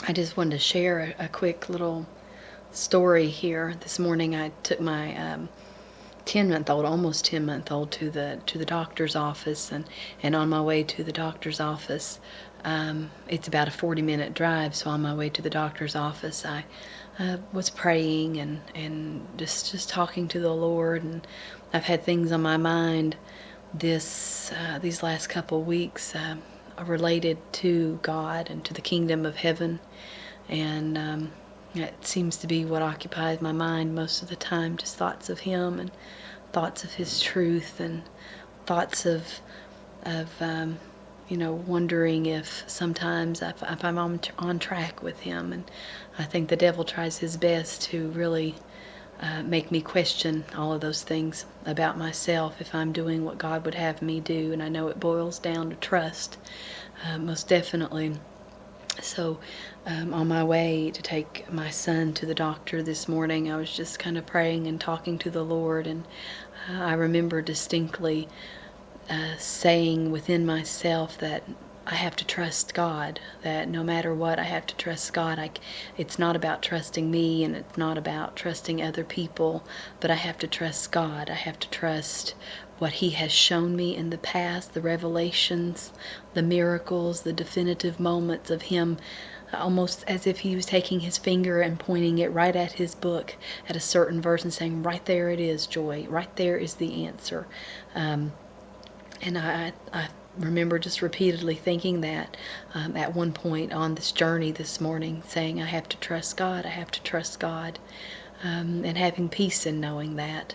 I just wanted to share a quick little story here. This morning I took my 10-month-old, almost 10-month-old, to the doctor's office, and on my way to the doctor's office, it's about a 40-minute drive. So on my way to the doctor's office, I was praying and just talking to the Lord, and I've had things on my mind these last couple weeks related to God and to the kingdom of heaven, and it seems to be what occupies my mind most of the time, just thoughts of Him and thoughts of His truth and thoughts of wondering if sometimes if I'm on track with Him. And I think the devil tries his best to really make me question all of those things about myself, if I'm doing what God would have me do. And I know it boils down to trust, most definitely. So on my way to take my son to the doctor this morning, I was just kind of praying and talking to the Lord, and I remember distinctly saying within myself that I have to trust God, that no matter what, I have to trust God. It's not about trusting me, and it's not about trusting other people, but I have to trust God. I have to trust what He has shown me in the past, the revelations, the miracles, the definitive moments of Him, almost as if He was taking His finger and pointing it right at His book at a certain verse and saying, right there it is, Joy, right there is the answer. And I remember just repeatedly thinking that at one point on this journey this morning, saying, I have to trust God, I have to trust God, and having peace in knowing that.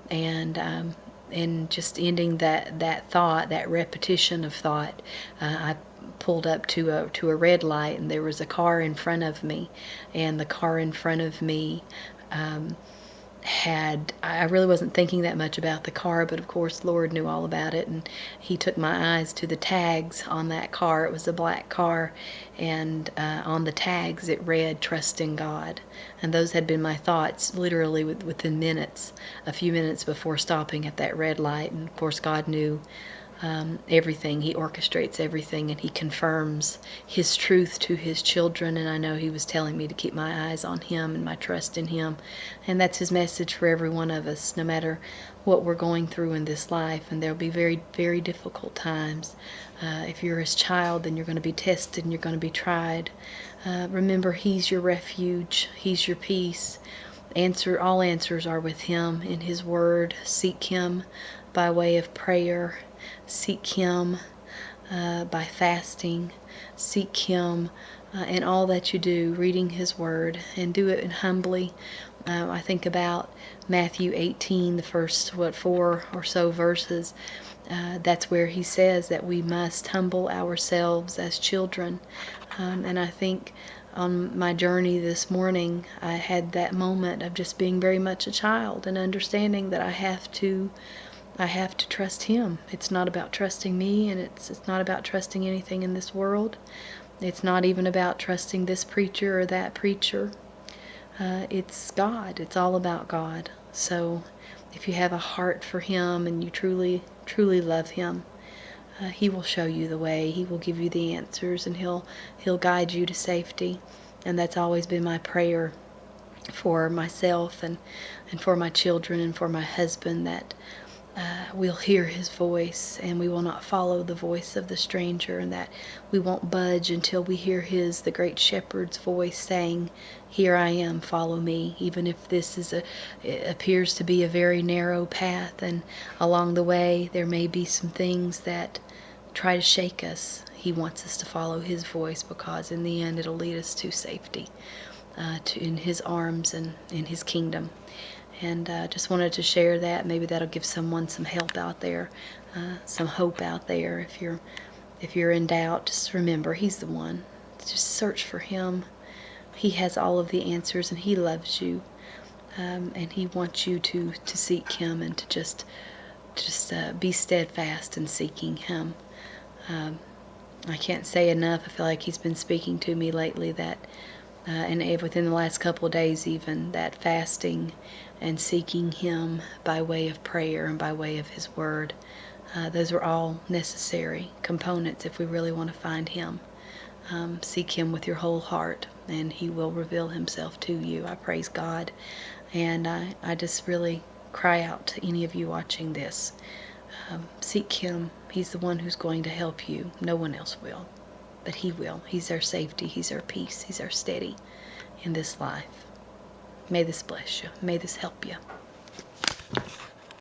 And just ending that thought, that repetition of thought, I pulled up to a red light, and there was a car in front of me, and the car in front of me I really wasn't thinking that much about the car, but of course Lord knew all about it, and He took my eyes to the tags on that car. It was a black car, and on the tags it read, trust in God. And those had been my thoughts literally within minutes, a few minutes before stopping at that red light. And of course God knew everything. He orchestrates everything, and He confirms His truth to His children. And I know He was telling me to keep my eyes on Him and my trust in Him. And that's His message for every one of us, no matter what we're going through in this life. And there'll be very, very difficult times. If you're His child, then you're going to be tested and you're going to be tried. Remember, He's your refuge. He's your peace. All answers are with Him in His Word. Seek Him by way of prayer. Seek Him by fasting. Seek Him in all that you do, reading His Word, and do it humbly. I think about Matthew 18, the first, 4 or so verses. That's where He says that we must humble ourselves as children. And I think on my journey this morning, I had that moment of just being very much a child and understanding that I have to trust Him. It's not about trusting me, and it's not about trusting anything in this world. It's not even about trusting this preacher or that preacher. It's God. It's all about God. So if you have a heart for Him and you truly, truly love Him, He will show you the way. He will give you the answers, and He'll guide you to safety. And that's always been my prayer for myself and for my children and for my husband, that we'll hear His voice, and we will not follow the voice of the stranger, and that we won't budge until we hear the great shepherd's voice saying, here I am, follow me. Even if it appears to be a very narrow path, and along the way there may be some things that try to shake us, He wants us to follow His voice, because in the end it'll lead us to safety, in His arms and in His kingdom. And just wanted to share that. Maybe that'll give someone some help out there, some hope out there. If you're in doubt, just remember He's the one. Just search for Him. He has all of the answers, and He loves you, and He wants you to seek Him, and to just be steadfast in seeking Him. I can't say enough. I feel like He's been speaking to me lately that. And within the last couple of days even, that fasting and seeking Him by way of prayer and by way of His Word, those are all necessary components if we really want to find Him. Seek Him with your whole heart, and He will reveal Himself to you. I praise God. And I just really cry out to any of you watching this. Seek Him. He's the one who's going to help you. No one else will, but He will. He's our safety. He's our peace. He's our steady in this life. May this bless you. May this help you.